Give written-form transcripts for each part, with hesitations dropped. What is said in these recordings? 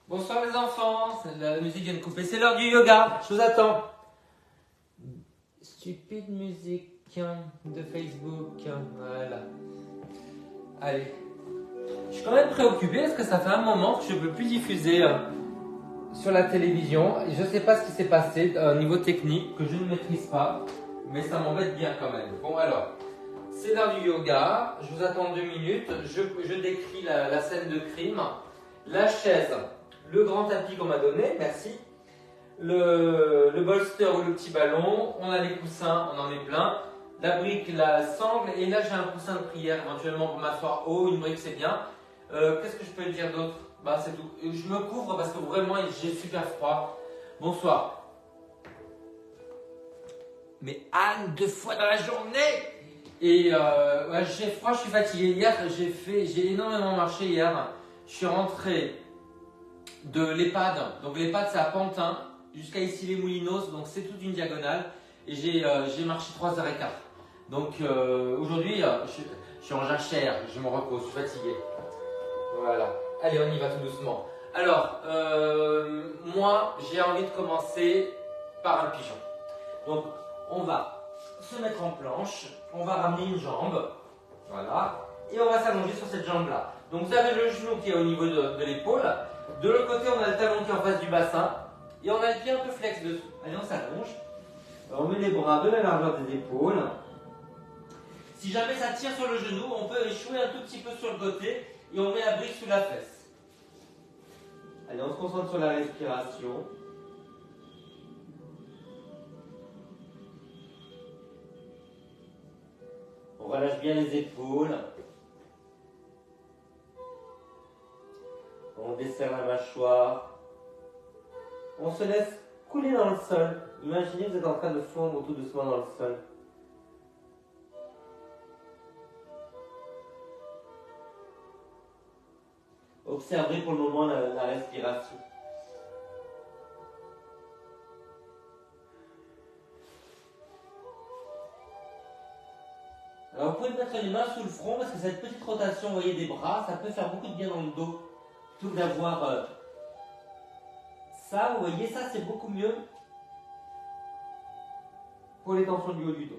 Bonsoir les enfants, la musique vient de couper, c'est l'heure du yoga, je vous attends. Stupide musique de Facebook, voilà. Allez, je suis quand même préoccupé parce que ça fait un moment que je ne peux plus diffuser sur la télévision. Je ne sais pas ce qui s'est passé au niveau technique, que je ne maîtrise pas, mais ça m'embête bien quand même. Bon alors, c'est l'heure du yoga, je vous attends 2 minutes, je décris la scène de crime, la chaise. Le grand tapis qu'on m'a donné, merci. Le bolster ou le petit ballon. On a les coussins, on en met plein. La brique, la sangle. Et là, j'ai un coussin de prière éventuellement pour m'asseoir haut. Une brique, c'est bien. Qu'est-ce que je peux dire d'autre? Bah, c'est tout. Je me couvre parce que vraiment, j'ai super froid. Bonsoir. Mais Anne, 2 fois dans la journée! Et ouais, j'ai froid, je suis fatigué. Hier, j'ai énormément marché hier. Je suis rentré de l'EHPAD. Donc l'EHPAD c'est à Pantin jusqu'à ici les Moulinos, donc c'est toute une diagonale. Et j'ai marché 3h15. Donc aujourd'hui je suis en jachère, je me repose, je suis fatigué. Voilà. Allez, on y va tout doucement. Alors, moi j'ai envie de commencer par un pigeon. Donc on va se mettre en planche, on va ramener une jambe. Voilà. Et on va s'allonger sur cette jambe-là. Donc vous avez le genou qui est au niveau de l'épaule. De l'autre côté, on a le talon qui est en face du bassin. Et on a le pied un peu flex dessous. Allez, on s'allonge. On met les bras de la largeur des épaules. Si jamais ça tire sur le genou, on peut échouer un tout petit peu sur le côté. Et on met la brique sous la fesse. Allez, on se concentre sur la respiration. On relâche bien les épaules. On desserre la mâchoire. On se laisse couler dans le sol. Imaginez que vous êtes en train de fondre tout doucement dans le sol. Observez pour le moment la respiration. Alors vous pouvez mettre les mains sous le front parce que cette petite rotation, vous voyez, des bras, ça peut faire beaucoup de bien dans le dos. Plutôt que d'avoir ça, vous voyez, ça c'est beaucoup mieux pour les tensions du haut du dos.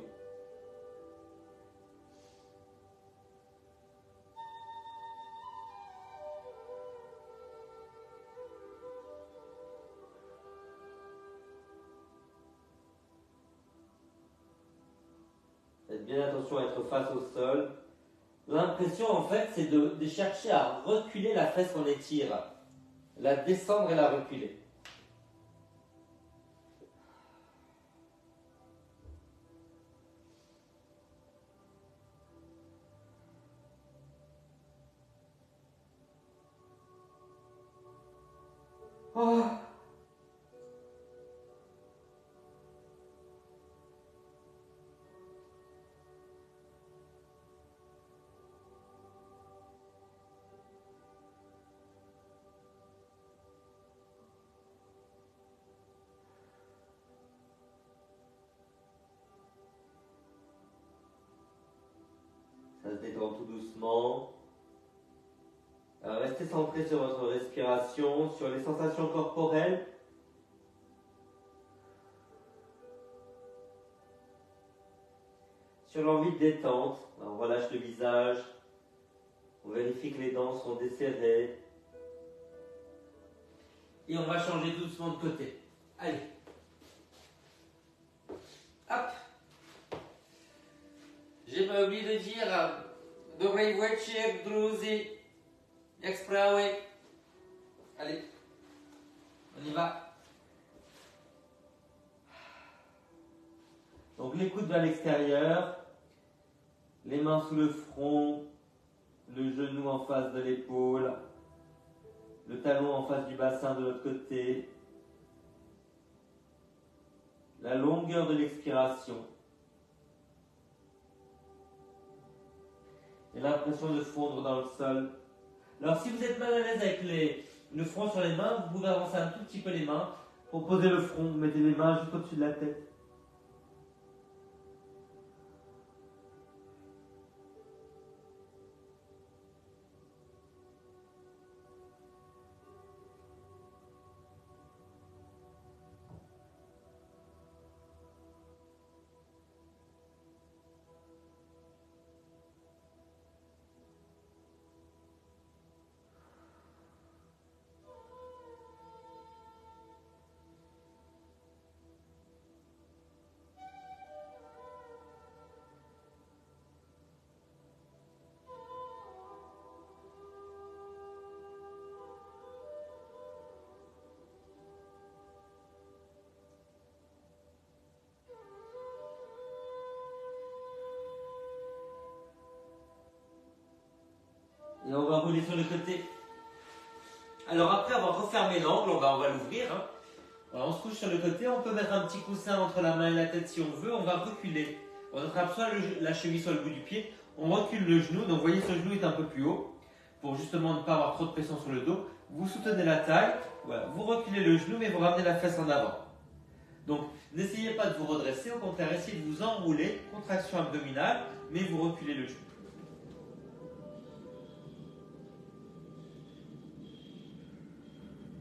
Faites bien attention à être face au sol. L'impression en fait c'est de chercher à reculer la fesse qu'on étire. La descendre et la reculer. Oh. Ça se détend tout doucement. Alors restez centré sur votre respiration, sur les sensations corporelles. Sur l'envie de détente. Alors, on relâche le visage. On vérifie que les dents sont desserrées. Et on va changer doucement de côté. Allez. Hop. J'ai pas oublié de dire Dobrej večer, druzi. Jak sprawy? Allez. On y va. Donc les coudes vers l'extérieur. Les mains sous le front. Le genou en face de l'épaule. Le talon en face du bassin de l'autre côté. La longueur de l'expiration. Et l'impression de fondre dans le sol. Alors si vous êtes mal à l'aise avec le front sur les mains, vous pouvez avancer un tout petit peu les mains pour poser le front. Vous mettez les mains juste au-dessus de la tête. est sur le côté. Alors après avoir refermé l'angle, on va l'ouvrir. Hein. Voilà, on se couche sur le côté, on peut mettre un petit coussin entre la main et la tête si on veut, on va reculer. On attrape soit la cheville, soit le bout du pied, on recule le genou, donc vous voyez ce genou est un peu plus haut, pour justement ne pas avoir trop de pression sur le dos. Vous soutenez la taille, voilà, vous reculez le genou, mais vous ramenez la fesse en avant. Donc n'essayez pas de vous redresser, au contraire, essayez de vous enrouler, contraction abdominale, mais vous reculez le genou.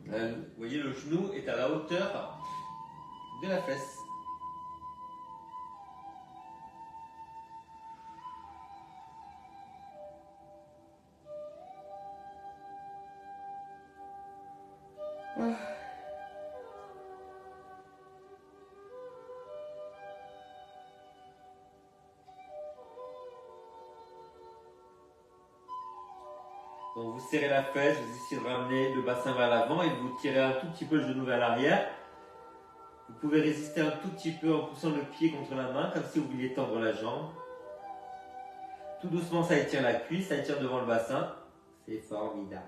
Vous voyez, le genou est à la hauteur de la fesse. Donc vous serrez la fesse, vous essayez de ramener le bassin vers l'avant et vous tirez un tout petit peu le genou vers l'arrière. Vous pouvez résister un tout petit peu en poussant le pied contre la main, comme si vous vouliez tendre la jambe. Tout doucement, ça étire la cuisse, ça étire devant le bassin. C'est formidable.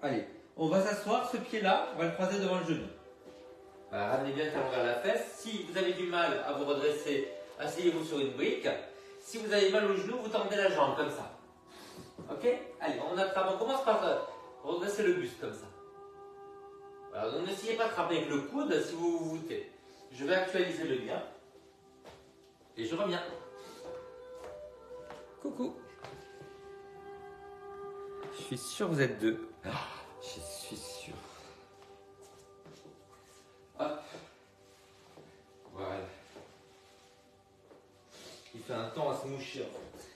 Allez, on va s'asseoir, ce pied-là, on va le croiser devant le genou. Voilà, ramenez bien le talon vers la fesse. Si vous avez du mal à vous redresser, asseyez-vous sur une brique. Si vous avez mal au genou, vous tendez la jambe comme ça. Ok? Allez, on commence par redresser le buste comme ça. Voilà, donc n'essayez pas de frapper avec le coude si vous vous voûtez. Je vais actualiser le lien. Et je reviens. Coucou. Je suis sûr que vous êtes deux. Je suis sûr. Hop. Voilà. Il fait un temps à se moucher en fait.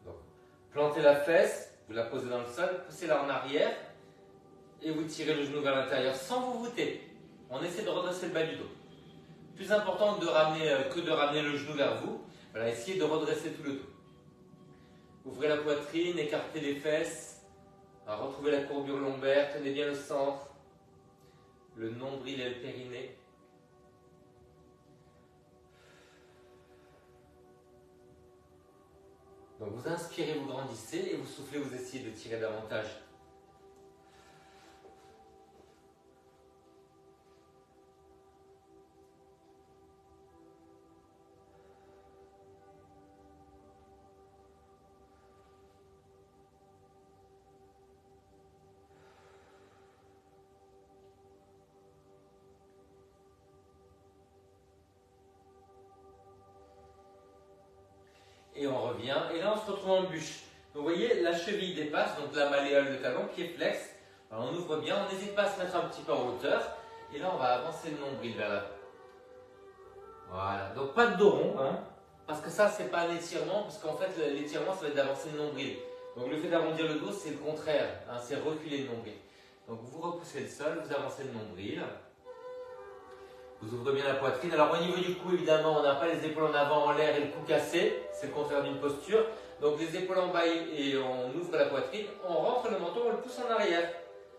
Donc, plantez la fesse, vous la posez dans le sol, poussez-la en arrière et vous tirez le genou vers l'intérieur sans vous voûter. On essaie de redresser le bas du dos. Plus important que de ramener le genou vers vous. Voilà, essayez de redresser tout le dos. Ouvrez la poitrine, écartez les fesses. Alors, retrouvez la courbure lombaire, tenez bien le centre, le nombril et le périnée. Donc vous inspirez, vous grandissez et vous soufflez, vous essayez de tirer davantage. Et on revient, et là on se retrouve en bûche. Donc vous voyez, la cheville dépasse, donc la malléole, le talon, pied flex. Alors on ouvre bien, on n'hésite pas à se mettre un petit peu en hauteur. Et là on va avancer le nombril vers là. Voilà, donc pas de dos rond, hein, parce que ça c'est pas un étirement, parce qu'en fait l'étirement ça va être d'avancer le nombril. Donc le fait d'arrondir le dos c'est le contraire, hein, c'est reculer le nombril. Donc vous repoussez le sol, vous avancez le nombril. Vous ouvrez bien la poitrine. Alors au niveau du cou, évidemment, on n'a pas les épaules en avant, en l'air et le cou cassé. C'est le contraire d'une posture. Donc les épaules en bas et on ouvre la poitrine. On rentre le menton, on le pousse en arrière.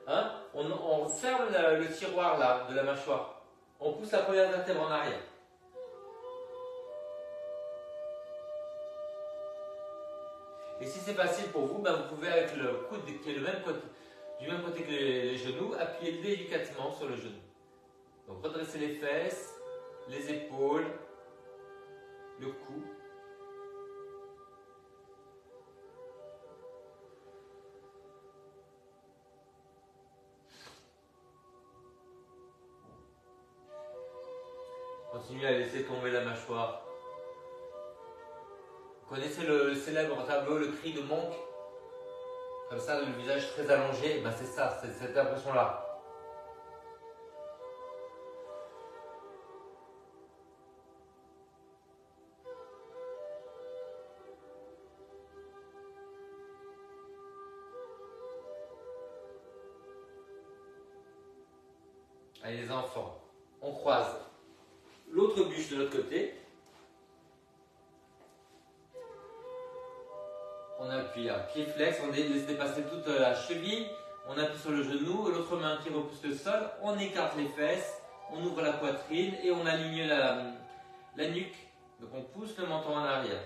Hein, on ferme le tiroir là de la mâchoire. On pousse la première vertèbre en arrière. Et si c'est facile pour vous, ben vous pouvez avec le coude qui est du même côté que les genoux, appuyer délicatement sur le genou. Donc redressez les fesses, les épaules, le cou. Continuez à laisser tomber la mâchoire. Vous connaissez le célèbre tableau, le cri de Monk? Comme ça, le visage très allongé, ben c'est ça, c'est cette impression-là. Allez les enfants, On croise l'autre bûche de l'autre côté. On appuie un pied flex, on laisse dépasser toute la cheville. On appuie sur le genou, l'autre main qui repousse le sol. On écarte les fesses, on ouvre la poitrine et on aligne la nuque. Donc on pousse le menton en arrière.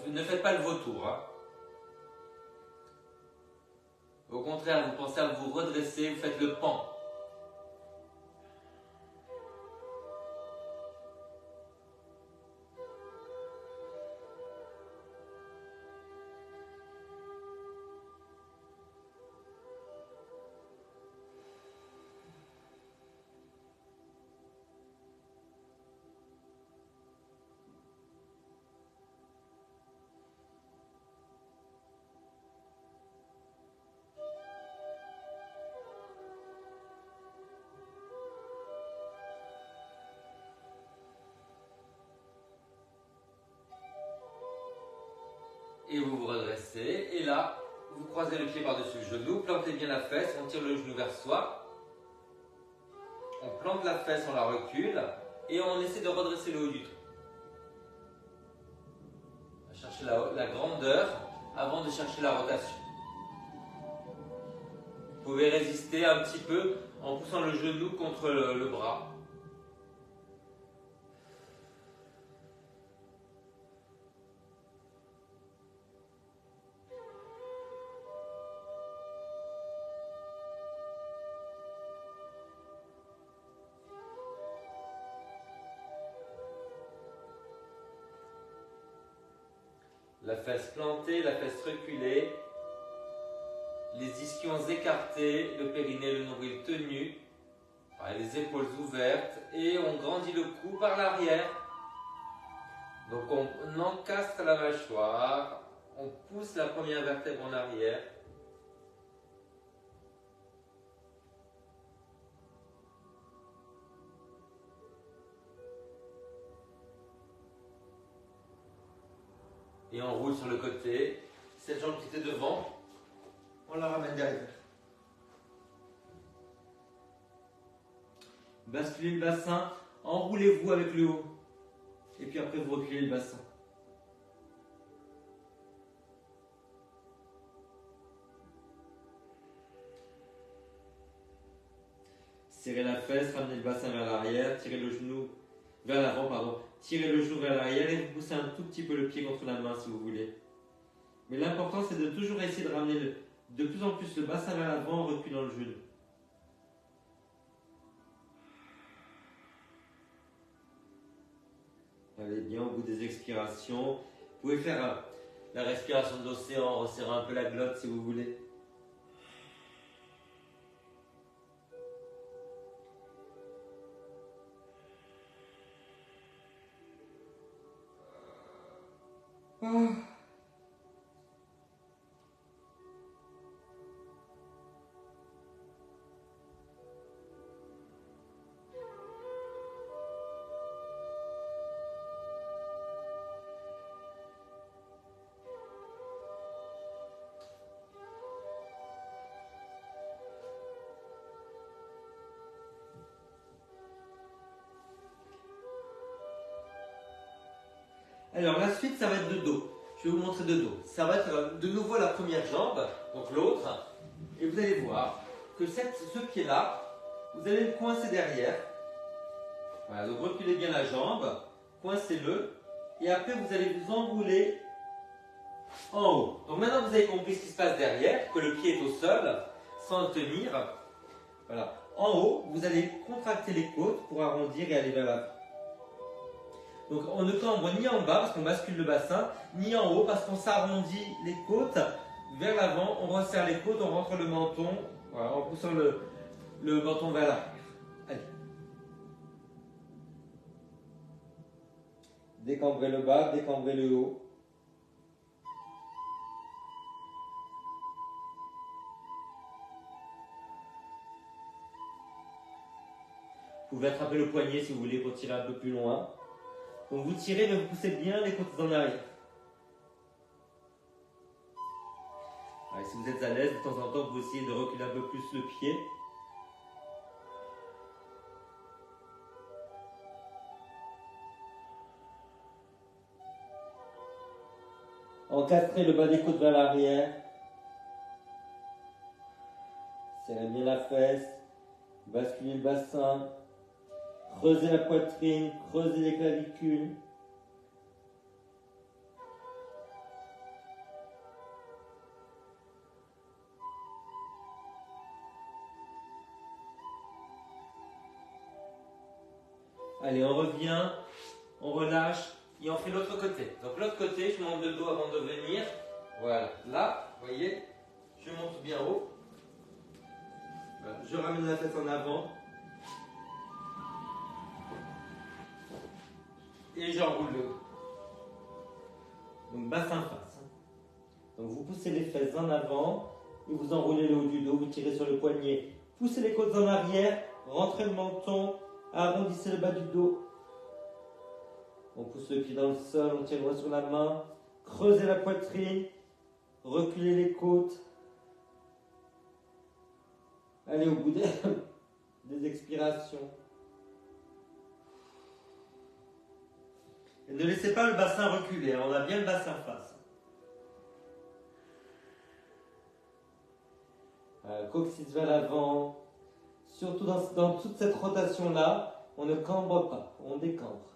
Ne faites pas le vautour. Hein. Au contraire, vous pensez à vous redresser, vous faites le pan. Et vous vous redressez, et là, vous croisez le pied par-dessus le genou, plantez bien la fesse, on tire le genou vers soi, on plante la fesse, on la recule, et on essaie de redresser le haut du tronc. On va chercher la grandeur avant de chercher la rotation. Vous pouvez résister un petit peu en poussant le genou contre le bras. La fesse plantée, la fesse reculée, les ischions écartés, le périnée, le nombril tenu, les épaules ouvertes et on grandit le cou par l'arrière. Donc on encastre la mâchoire, on pousse la première vertèbre en arrière. Et on roule sur le côté. Cette jambe qui était devant, on la ramène derrière. Basculez le bassin, enroulez-vous avec le haut. Et puis après, vous reculez le bassin. Serrez la fesse, ramenez le bassin vers l'arrière, tirez le genou vers l'avant, pardon. Tirez le genou vers l'arrière et vous poussez un tout petit peu le pied contre la main si vous voulez. Mais l'important c'est de toujours essayer de ramener de plus en plus le bassin vers l'avant en reculant le genou. Allez bien au bout des expirations. Vous pouvez faire la respiration de l'océan en resserrant un peu la glotte si vous voulez. Alors la suite, ça va être de dos. Je vais vous montrer de dos. Ça va être de nouveau la première jambe, donc l'autre. Et vous allez voir que ce pied-là, vous allez le coincer derrière. Voilà, donc reculez bien la jambe, coincez-le. Et après, vous allez vous enrouler en haut. Donc maintenant, vous avez compris ce qui se passe derrière, que le pied est au sol, sans le tenir. Voilà. En haut, vous allez contracter les côtes pour arrondir et aller vers l'avant. Donc on ne cambre ni en bas parce qu'on bascule le bassin, ni en haut parce qu'on s'arrondit les côtes vers l'avant, on resserre les côtes, on rentre le menton, voilà, en poussant le menton vers l'arrière. Allez. Décambrez le bas, décambrez le haut. Vous pouvez attraper le poignet si vous voulez pour tirer un peu plus loin. Donc vous tirez, mais vous poussez bien les côtes en arrière. Allez, si vous êtes à l'aise, de temps en temps, vous essayez de reculer un peu plus le pied. Encastrez le bas des côtes vers l'arrière. Serrez bien la fesse. Basculez le bassin. Creusez la poitrine. Creusez les clavicules. Allez, on revient, on relâche et on fait l'autre côté. Donc l'autre côté, je monte le dos avant de venir. Voilà, là, vous voyez, je monte bien haut. Voilà. Je ramène la tête en avant. Et j'enroule le dos. Donc bassin face. Donc vous poussez les fesses en avant et vous enroulez le haut du dos, vous tirez sur le poignet. Poussez les côtes en arrière, rentrez le menton, arrondissez le bas du dos. On pousse le pied dans le sol, on tire le doigt sur la main, creusez la poitrine, reculez les côtes. Allez au bout des expirations. Et ne laissez pas le bassin reculer, hein, on a bien le bassin face. Coccyx vers l'avant. Surtout dans toute cette rotation-là, on ne cambre pas, on décambre.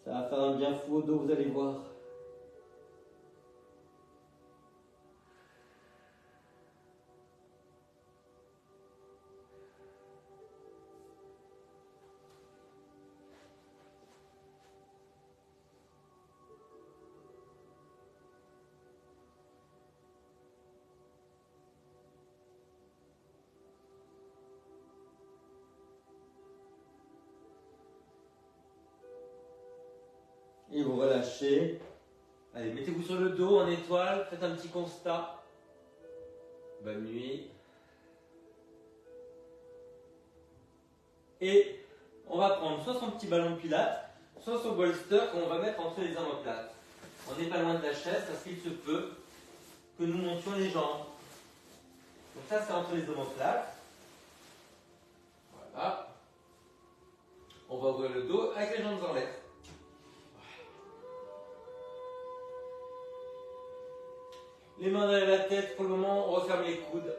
Ça va faire un bien fou au dos, vous allez voir. Et vous relâchez. Allez, mettez-vous sur le dos en étoile, faites un petit constat. Bonne nuit. Et on va prendre soit son petit ballon de pilates, soit son bolster qu'on va mettre entre les omoplates. On n'est pas loin de la chaise parce qu'il se peut que nous montions les jambes. Donc ça c'est entre les omoplates. Voilà. On va ouvrir le dos avec les jambes en l'air. Les mains derrière la tête, pour le moment on referme les coudes.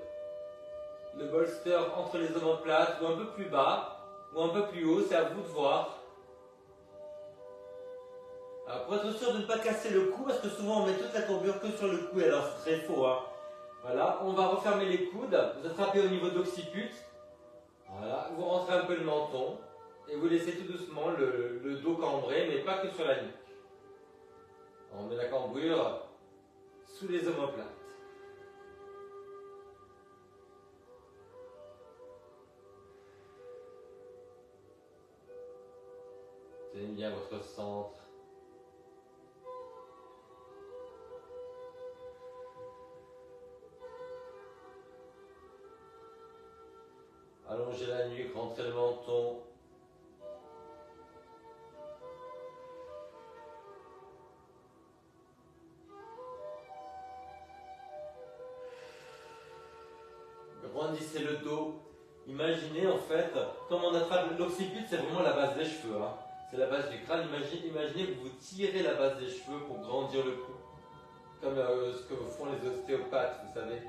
Le bolster entre les omoplates, ou un peu plus bas, ou un peu plus haut, c'est à vous de voir. Alors pour être sûr de ne pas casser le cou, parce que souvent on met toute la courbure que sur le cou, alors c'est très faux. Hein. Voilà, on va refermer les coudes, vous attrapez au niveau de l'occiput. Voilà, vous rentrez un peu le menton, et vous laissez tout doucement le dos cambré, mais pas que sur la nuque. On met la cambrure sous les omoplates. Tenez bien votre centre. Allongez la nuque, rentrez le menton. Grandissez le dos. Imaginez en fait, comme on attrape l'occiput, c'est vraiment la base des cheveux. Hein. C'est la base du crâne. Imaginez que vous tirez la base des cheveux pour grandir le cou. Comme ce que font les ostéopathes, vous savez.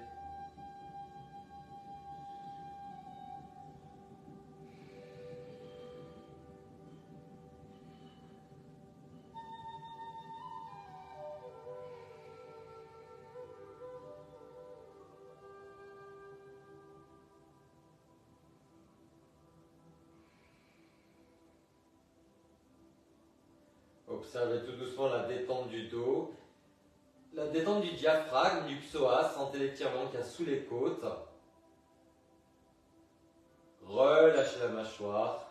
Observez tout doucement la détente du dos, la détente du diaphragme, du psoas, sentez l'étirement qu'il y a sous les côtes. Relâchez la mâchoire.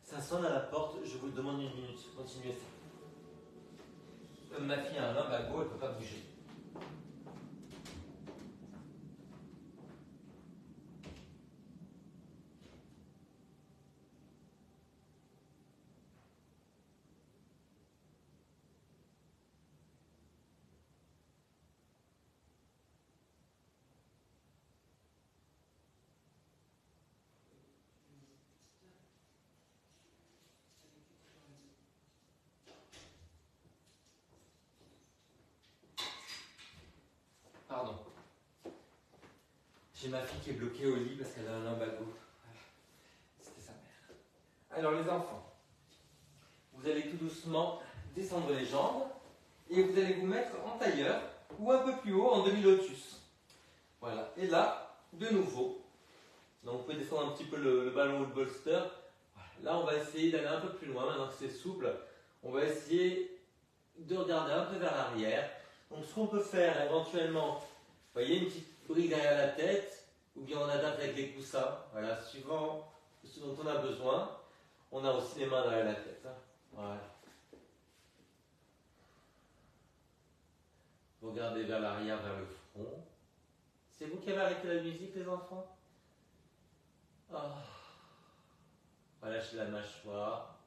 Ça sonne à la porte, je vous demande une minute, continuez ça. Comme ma fille a un lumbago, elle ne peut pas bouger. J'ai ma fille qui est bloquée au lit parce qu'elle a un lumbago. Voilà. C'était sa mère. Alors les enfants, vous allez tout doucement descendre les jambes et vous allez vous mettre en tailleur ou un peu plus haut en demi-lotus. Voilà. Et là, de nouveau, donc vous pouvez descendre un petit peu le ballon ou le bolster. Voilà. Là, on va essayer d'aller un peu plus loin maintenant que c'est souple. On va essayer de regarder un peu vers l'arrière. Donc ce qu'on peut faire éventuellement, vous voyez, une petite brique derrière la tête, ou bien on adapte avec les coussins, voilà, suivant ce dont on a besoin. On a aussi les mains derrière la tête. Hein. Voilà. Vous regardez vers l'arrière, vers le front. C'est vous qui avez arrêté la musique, les enfants? Oh. Relâchez la mâchoire.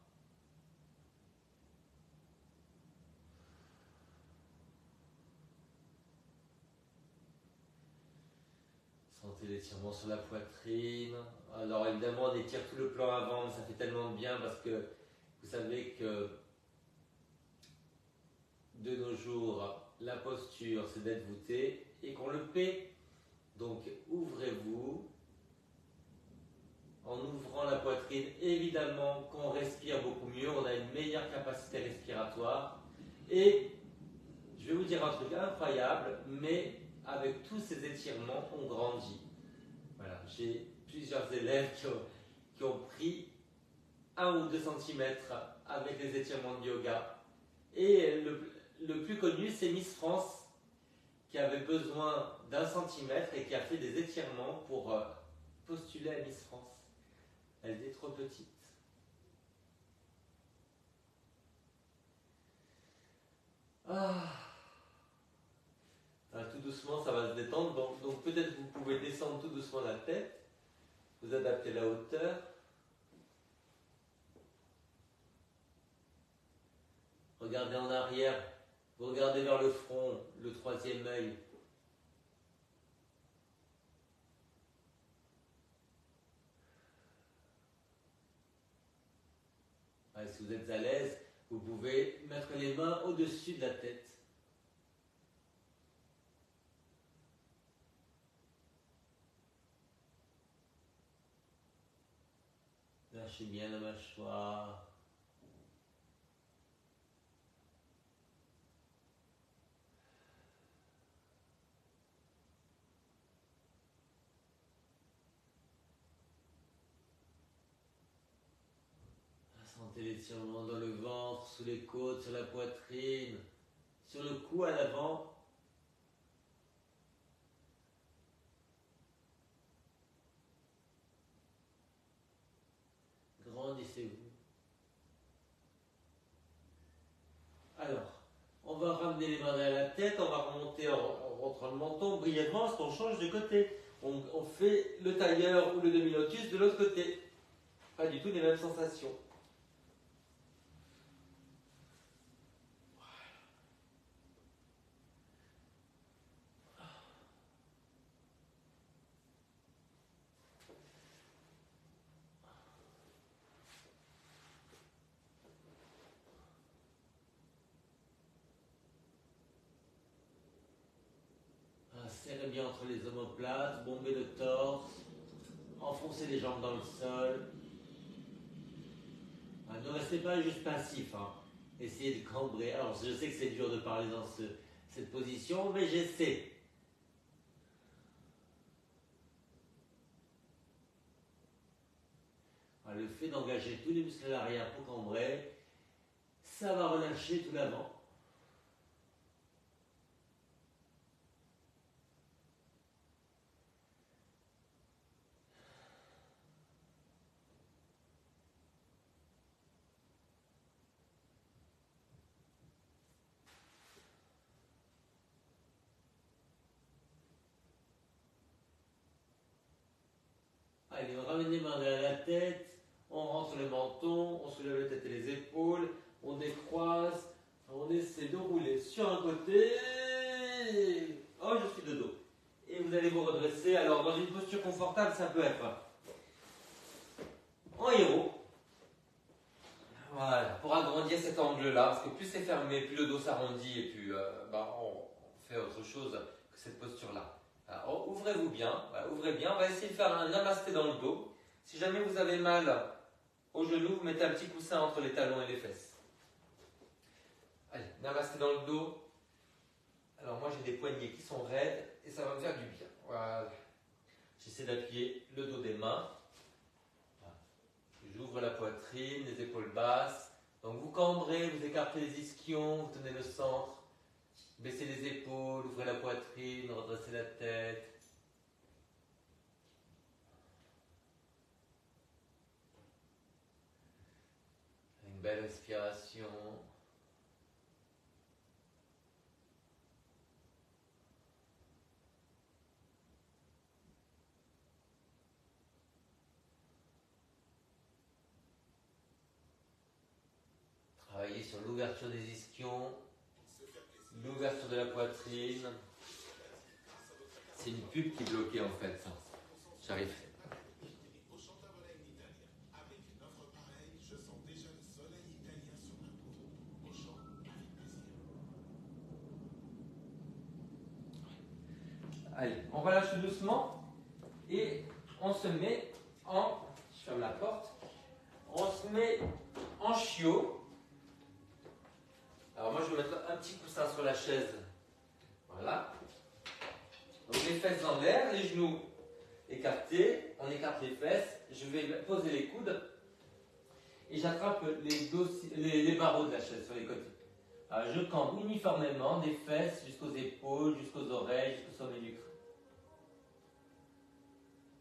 Sentez l'étirement sur la poitrine. Alors évidemment, on étire tout le plan avant, mais ça fait tellement de bien parce que vous savez que de nos jours, la posture, c'est d'être voûté et qu'on le paie. Donc ouvrez-vous. En ouvrant la poitrine, évidemment qu'on respire beaucoup mieux, on a une meilleure capacité respiratoire. Et je vais vous dire un truc incroyable, mais avec tous ces étirements, on grandit. Voilà, j'ai plusieurs élèves qui ont pris 1 ou 2 centimètres avec les étirements de yoga. Et le plus connu, c'est Miss France, qui avait besoin d'1 centimètre et qui a fait des étirements pour postuler à Miss France. Elle était trop petite. Ah. Alors, tout doucement, ça va se détendre. Donc peut-être vous pouvez descendre tout doucement la tête. Vous adaptez la hauteur. Regardez en arrière. Vous regardez vers le front, le 3e œil. Si vous êtes à l'aise, vous pouvez mettre les mains au-dessus de la tête. Lâchez bien la mâchoire. Sentez l'étirement dans le ventre, sous les côtes, sur la poitrine, sur le cou à l'avant. Grandissez-vous. Alors, on va ramener les mains derrière la tête, on va remonter en rentrant le menton brièvement parce qu'on change de côté. On fait le tailleur ou le demi-lotus de l'autre côté. Pas du tout les mêmes sensations. Serrez bien entre les omoplates, bombez le torse, enfoncez les jambes dans le sol. Ne restez pas juste passif, hein. Essayez de cambrer. Alors je sais que c'est dur de parler dans cette position, mais j'essaie. Le fait d'engager tous les muscles à l'arrière pour cambrer, ça va relâcher tout l'avant. Allez, on ramène les mains derrière la tête, on rentre le menton, on soulève la tête et les épaules, on décroise, on essaie de rouler sur un côté. Oh, je suis de dos. Et vous allez vous redresser. Alors, dans une posture confortable, ça peut être en héros. Voilà, pour agrandir cet angle-là, parce que plus c'est fermé, plus le dos s'arrondit et plus on fait autre chose que cette posture-là. Voilà, ouvrez-vous bien, voilà, ouvrez bien. On va essayer de faire un namasté dans le dos. Si jamais vous avez mal au genou, vous mettez un petit coussin entre les talons et les fesses. Allez, namasté dans le dos. Alors moi j'ai des poignets qui sont raides et ça va me faire du bien. Voilà. J'essaie d'appuyer le dos des mains. Voilà. J'ouvre la poitrine, les épaules basses. Donc vous cambrez, vous écartez les ischions, vous tenez le centre. Baissez les épaules, ouvrez la poitrine, redressez la tête. Une belle respiration. Travaillez sur l'ouverture des ischions, l'ouverture de la poitrine. C'est une pub qui est bloquée en fait. J'arrive. Allez, on relâche doucement et on se met en... Je ferme la porte. On se met en chiot. Alors moi je vais mettre un petit coussin sur la chaise. Voilà. Donc les fesses en l'air, les genoux écartés. On écarte les fesses. Je vais poser les coudes. Et j'attrape les barreaux de la chaise sur les côtés. Alors, je cambre uniformément des fesses jusqu'aux épaules, jusqu'aux oreilles, jusqu'au sommet du crâne.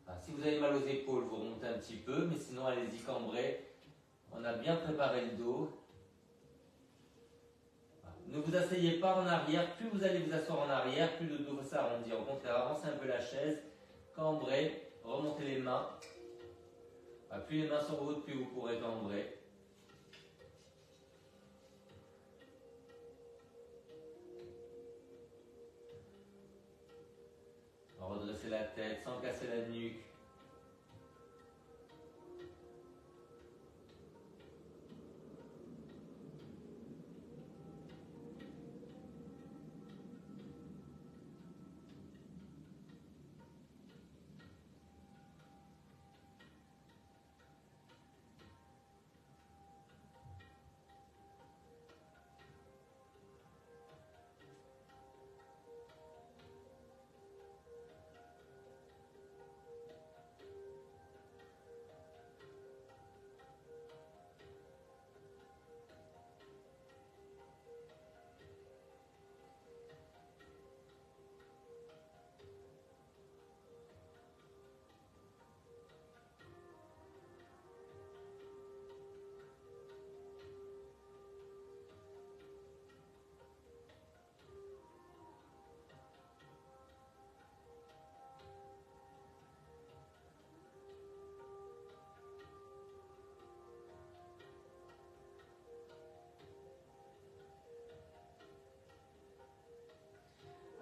Alors, si vous avez mal aux épaules, vous remontez un petit peu, mais sinon allez-y cambrer. On a bien préparé le dos. Voilà. Ne vous asseyez pas en arrière. Plus vous allez vous asseoir en arrière, plus le dos va s'arrondir. Au contraire, avancez un peu la chaise, cambrez, remontez les mains. Voilà. Plus les mains sont hautes, plus vous pourrez cambrer. Redressez la tête sans casser la nuque.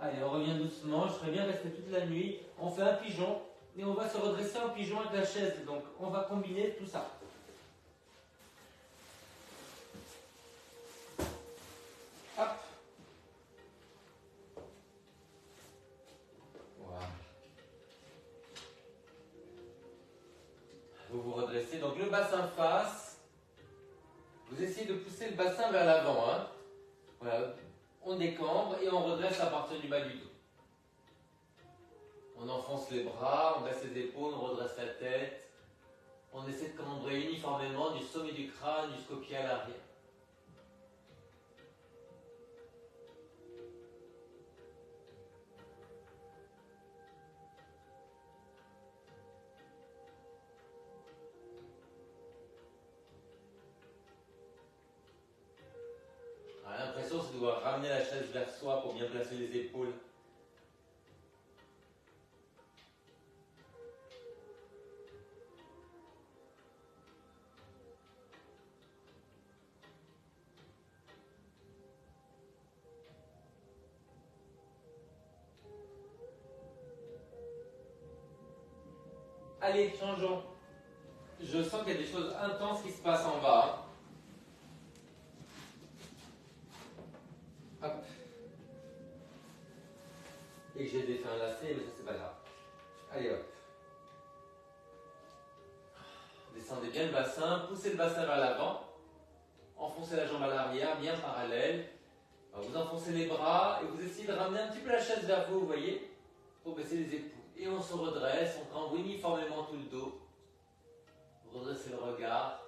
Allez, on revient doucement. Je serais bien resté toute la nuit. On fait un pigeon et on va se redresser en pigeon avec la chaise. Donc, on va combiner tout ça. Hop. Voilà. Vous vous redressez. Donc, le bassin face. Vous essayez de pousser le bassin vers l'avant. Hein. Voilà. On décambre et on redresse à partir du bas du dos. On enfonce les bras, on baisse les épaules, on redresse la tête. On essaie de cambrer uniformément du sommet du crâne jusqu'au pied à l'arrière. L'impression c'est de devoir ramener la chaise vers soi pour bien placer les épaules. Allez, changeons. Je sens qu'il y a des choses intenses qui se passent en bas. Hop. Et que j'ai défait un lacet, mais ça c'est pas grave. Descendez bien le bassin, poussez le bassin vers l'avant. Enfoncez la jambe à l'arrière, bien parallèle. Alors vous enfoncez les bras et vous essayez de ramener un petit peu la chaise vers vous, vous voyez, pour baisser les épaules. Et on se redresse, on cambre uniformément tout le dos. Vous redressez le regard.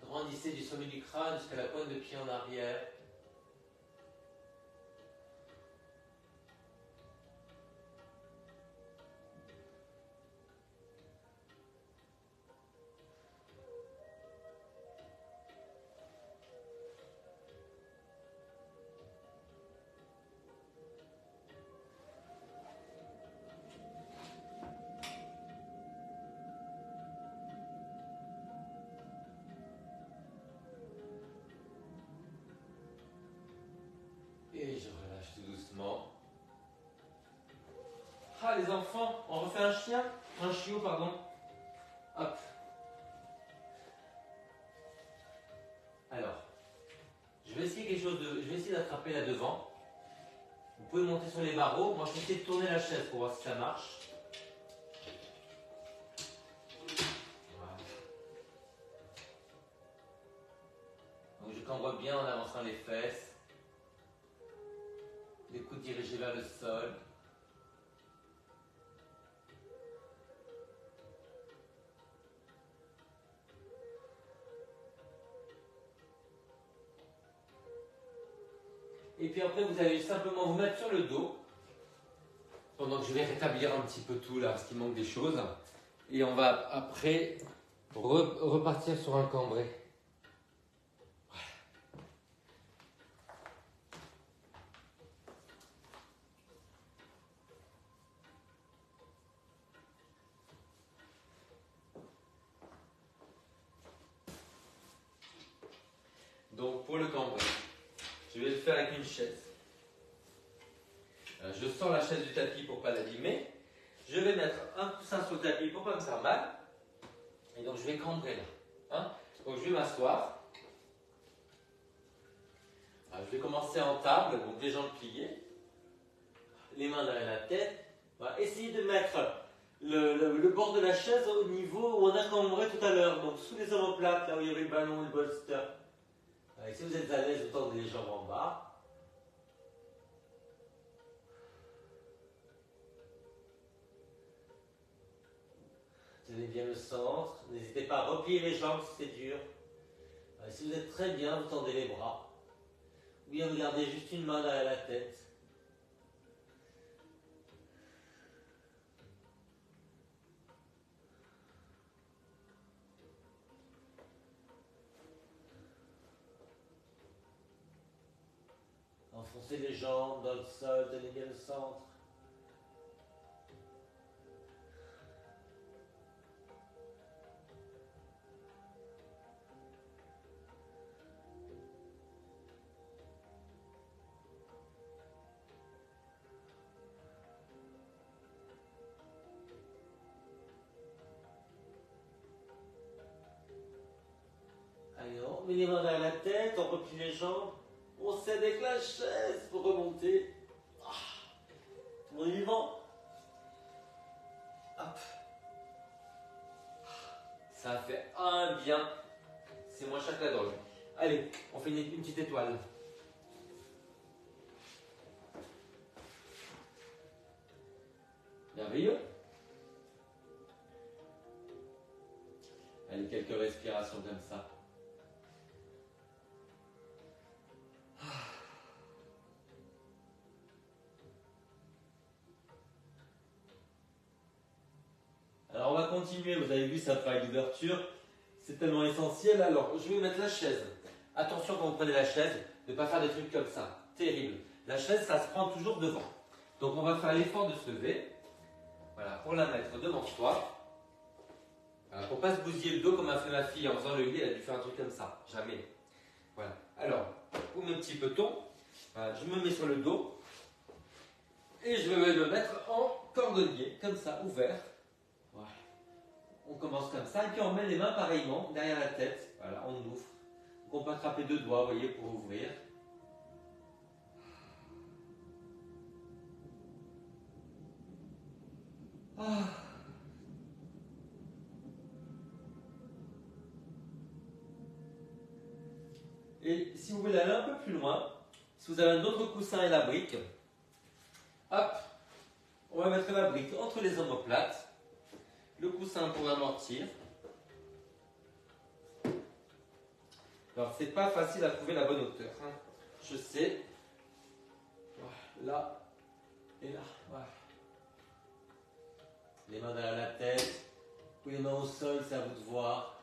Grandissez du sommet du crâne jusqu'à la pointe de pied en arrière. Et je relâche tout doucement. Ah les enfants, on refait un chien? Un chiot, pardon. Hop. Alors, je vais essayer quelque chose de. Je vais essayer d'attraper là devant. Vous pouvez monter sur les barreaux. Moi je vais essayer de tourner la chaise pour voir si ça marche. Voilà. Donc je cambre bien en avançant les fesses. Les coudes dirigés vers le sol. Et puis après, vous allez simplement vous mettre sur le dos. Pendant que je vais rétablir un petit peu tout là, parce qu'il manque des choses. Et on va après repartir sur un cambré. Donc pour le cambré, je vais le faire avec une chaise. Je sors la chaise du tapis pour ne pas l'abîmer. Je vais mettre un coussin sur le tapis pour ne pas me faire mal. Et donc je vais cambrer là. Hein, donc je vais m'asseoir. Je vais commencer en table, donc les jambes pliées. Les mains derrière la tête. Voilà. Essayez de mettre le bord de la chaise au niveau où on a cambré tout à l'heure. Donc sous les omoplates, là où il y avait le ballon et le bolster. Et si vous êtes à l'aise, vous tendez les jambes en bas. Tenez bien le centre. N'hésitez pas à replier les jambes si c'est dur. Si vous êtes très bien, vous tendez les bras. Ou bien vous gardez juste une main derrière la tête. Enfoncez les jambes dans le sol, tenez bien le centre. Allez, on met les mains derrière la tête, on replie les jambes. On s'aide avec la chaise pour remonter. Tout le monde est vivant. Hop. Ça fait un bien. C'est moins cher que la drogue. Allez, on fait une petite étoile. Merveilleux. Allez, quelques respirations comme ça. Alors on va continuer, vous avez vu, c'est un travail d'ouverture, c'est tellement essentiel. Alors je vais mettre la chaise. Attention quand vous prenez la chaise, de ne pas faire des trucs comme ça, terrible. La chaise, ça se prend toujours devant. Donc on va faire l'effort de se lever, voilà, pour la mettre devant soi. Voilà, pour ne pas se bousiller le dos comme a fait ma fille en faisant le lit, elle a dû faire un truc comme ça, jamais. Voilà, alors, pour mes petits petons, voilà, je me mets sur le dos et je vais me mettre en cordonnier, comme ça, ouvert. Voilà. On commence comme ça, et puis on met les mains pareillement derrière la tête. Voilà, on ouvre. Donc on peut attraper deux doigts, vous voyez, pour ouvrir. Ah. Et si vous voulez aller un peu plus loin, si vous avez un autre coussin et la brique, hop, on va mettre la brique entre les omoplates, le coussin pour amortir. Alors, c'est pas facile à trouver la bonne hauteur, hein. Je sais. Voilà, là et là. Voilà. Les mains derrière la tête ou les mains au sol, c'est à vous de voir.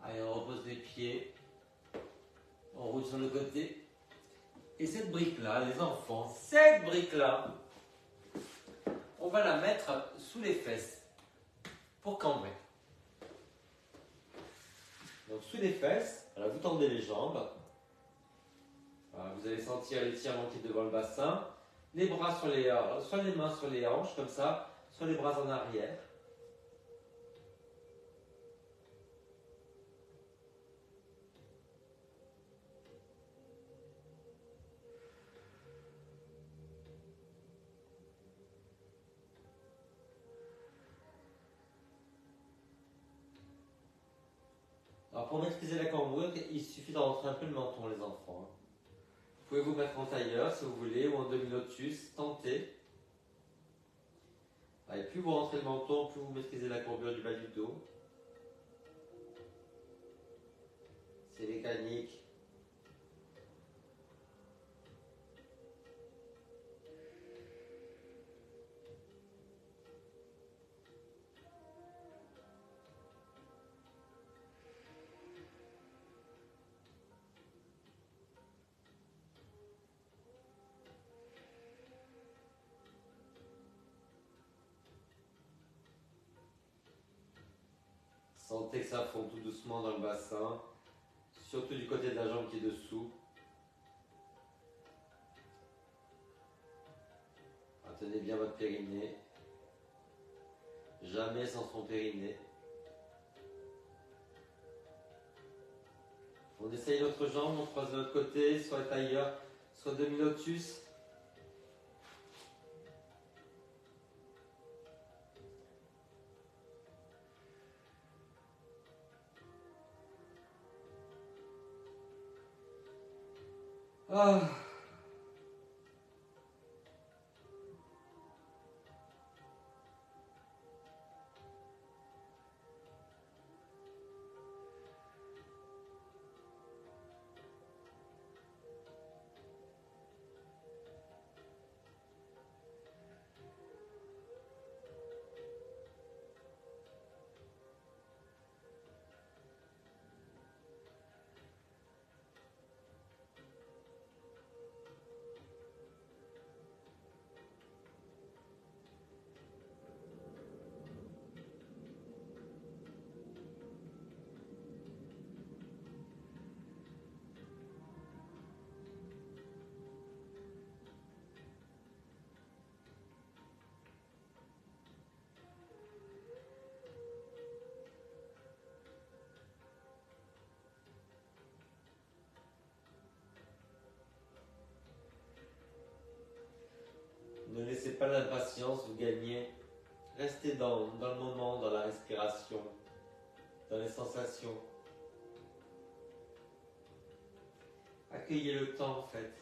Allez, on repose les pieds, on roule sur le côté. Et cette brique-là, les enfants, cette brique-là, on va la mettre sous les fesses pour cambrer. Donc sous les fesses, alors vous tendez les jambes. Voilà, vous allez sentir l'étirement qui est devant le bassin. Les bras sur soit les mains sur les hanches, comme ça, soit les bras en arrière. Alors pour maîtriser la cambrure, il suffit de rentrer un peu le menton, les enfants. Vous pouvez vous mettre en tailleur si vous voulez, ou en demi-lotus, tentez. Et plus vous rentrez le menton, plus vous maîtrisez la courbure du bas du dos. C'est mécanique. Sentez que ça fond tout doucement dans le bassin, surtout du côté de la jambe qui est dessous. Tenez bien votre périnée. Jamais sans son périnée. On essaye l'autre jambe, on croise de l'autre côté, soit tailleur, soit demi-lotus. Ah. Ne laissez pas l'impatience vous gagner. Restez dans le moment, dans la respiration, dans les sensations. Accueillez le temps en fait.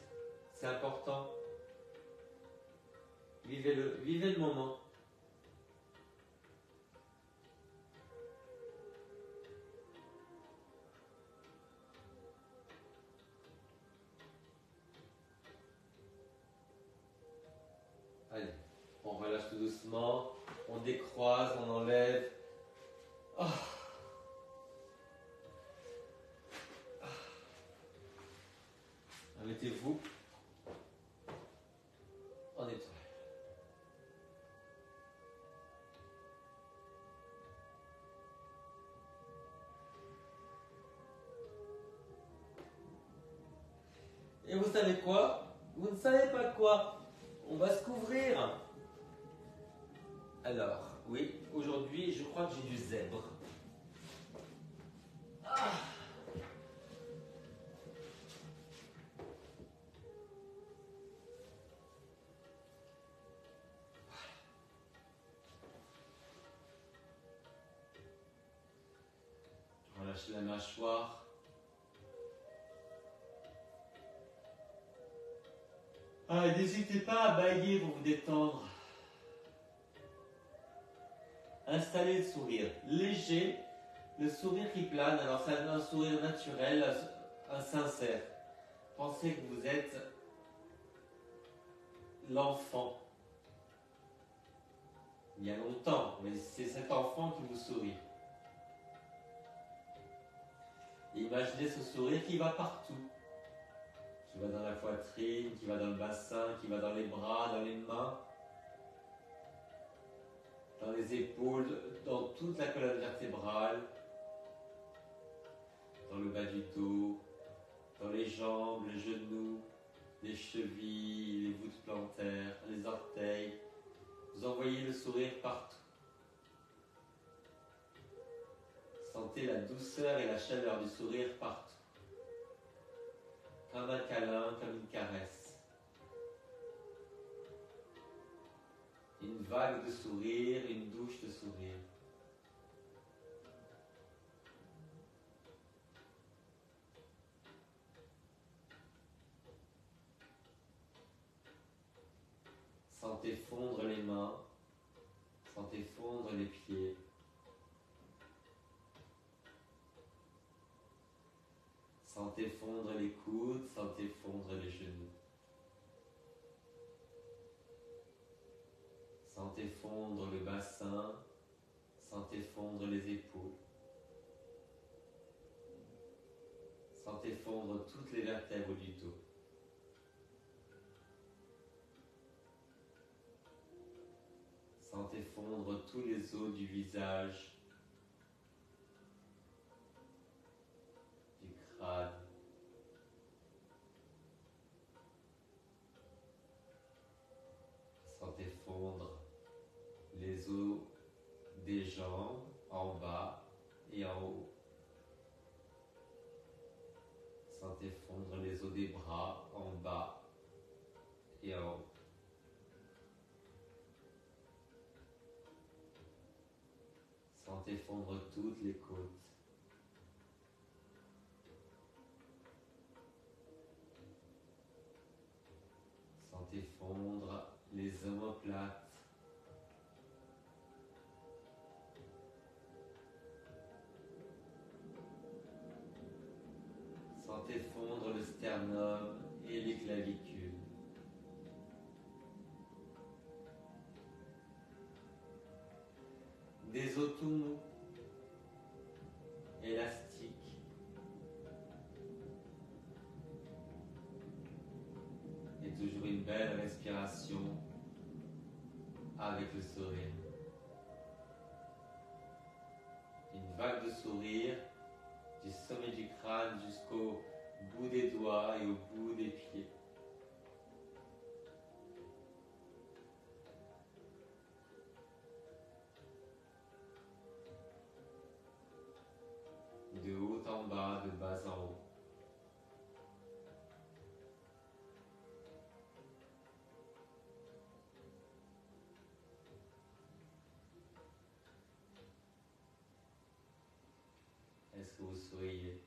C'est important. Vivez le moment. Allez, on relâche tout doucement, on décroise, on enlève. Oh. Mettez-vous en étoile. Et vous savez quoi? Vous ne savez pas quoi? On va se couvrir. Alors, oui, aujourd'hui, je crois que j'ai du zèbre. Ah. Relâchez la mâchoire. Ah, n'hésitez pas à bailler pour vous détendre. Installez le sourire léger, le sourire qui plane. Alors c'est un sourire naturel, un sincère. Pensez que vous êtes l'enfant. Il y a longtemps, mais c'est cet enfant qui vous sourit. Et imaginez ce sourire qui va partout. Qui va dans la poitrine, qui va dans le bassin, qui va dans les bras, dans les mains, dans les épaules, dans toute la colonne vertébrale, dans le bas du dos, dans les jambes, les genoux, les chevilles, les voûtes plantaires, les orteils. Vous envoyez le sourire partout. Sentez la douceur et la chaleur du sourire partout. Comme un câlin, comme une caresse. Une vague de sourire, une douche de sourire. Sentez fondre les mains, sentez fondre les pieds. Sentez fondre les coudes, sentez fondre les genoux. Sentez fondre le bassin, sentez fondre les épaules. Sentez fondre toutes les vertèbres du dos. Sentez fondre tous les os du visage, du crâne. Sentez fondre les os des jambes en bas et en haut. Sentez fondre les os des bras en bas et en haut. Sentez fondre toutes les côtes. Sentez fondre les omoplates. Sentez fondre le sternum et les clavicules. Des os tout mous, élastiques. Et toujours une belle respiration avec le sourire. Une vague de sourire du sommet du crâne jusqu'au bout des doigts et au bout des pieds. De haut en bas, de bas en haut. Est-ce que vous souriez?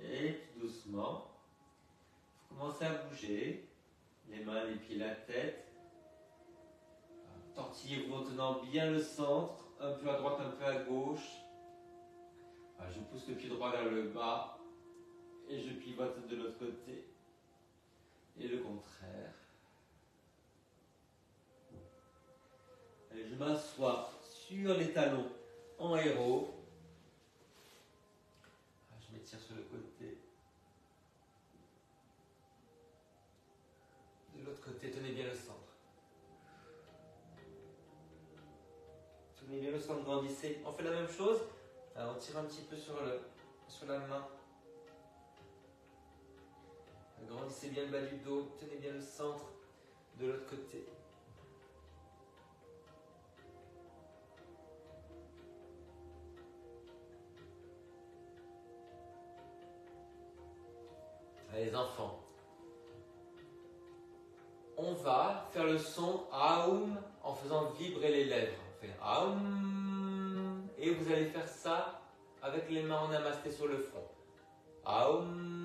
Et tout doucement, vous commencez à bouger, les mains, les pieds, la tête. Tortillez-vous en tenant bien le centre, un peu à droite, un peu à gauche. Je pousse le pied droit vers le bas et je pivote de l'autre côté. Et le contraire. Et je m'assois sur les talons, en héros. Je m'étire sur le côté. De l'autre côté, tenez bien le centre. Tenez bien le centre, grandissez. On fait la même chose. Alors on tire un petit peu sur la main. Grandissez bien le bas du dos. Tenez bien le centre de l'autre côté. Allez, les enfants. On va faire le son Aum en faisant vibrer les lèvres. On fait Aum. Et vous allez faire ça avec les mains en namasté sur le front. Aum.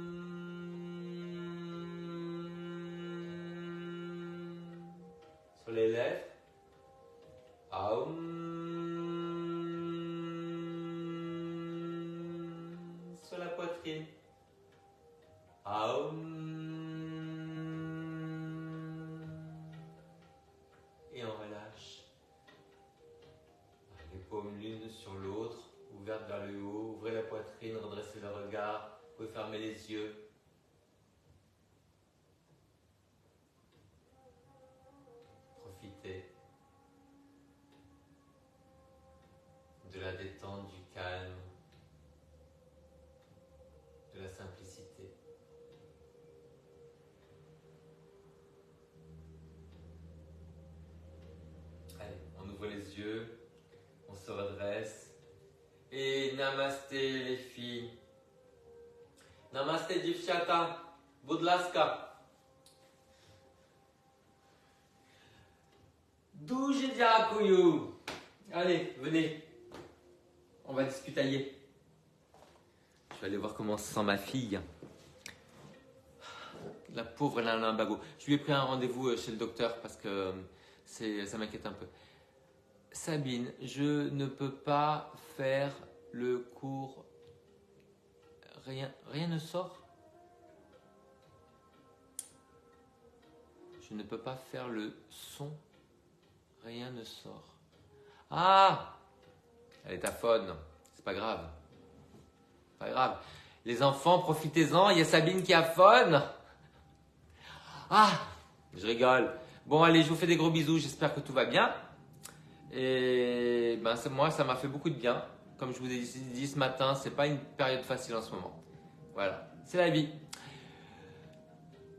Sur les lèvres. Aum. Sur la poitrine. Aum. Et on relâche. Les paumes l'une sur l'autre, ouvertes vers le haut. Ouvrez la poitrine, redressez le regard. Vous pouvez fermer les yeux. Profitez de la détente, du calme, de la simplicité. Allez, on ouvre les yeux, on se redresse. Et namasté les filles. Namasté Divchata. Budlaska. Douze Diakuyu. Allez, venez. On va discutailler. Je vais aller voir comment se sent ma fille. La pauvre, elle a un lumbago. Je lui ai pris un rendez-vous chez le docteur parce que ça m'inquiète un peu. Sabine, je ne peux pas faire le cours. Rien ne sort. Je ne peux pas faire le son. Rien ne sort. Ah! Elle est aphone. C'est pas grave. Pas grave. Les enfants, profitez-en. Il y a Sabine qui aphone. Ah! Je rigole. Bon, allez, je vous fais des gros bisous. J'espère que tout va bien. Et ben, moi, ça m'a fait beaucoup de bien. Comme je vous ai dit ce matin, c'est pas une période facile en ce moment. Voilà, c'est la vie.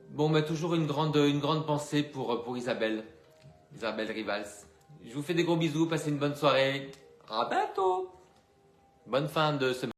Bon, mais toujours une grande pensée pour Isabelle Rivals. Je vous fais des gros bisous, passez une bonne soirée. À bientôt. Bonne fin de semaine.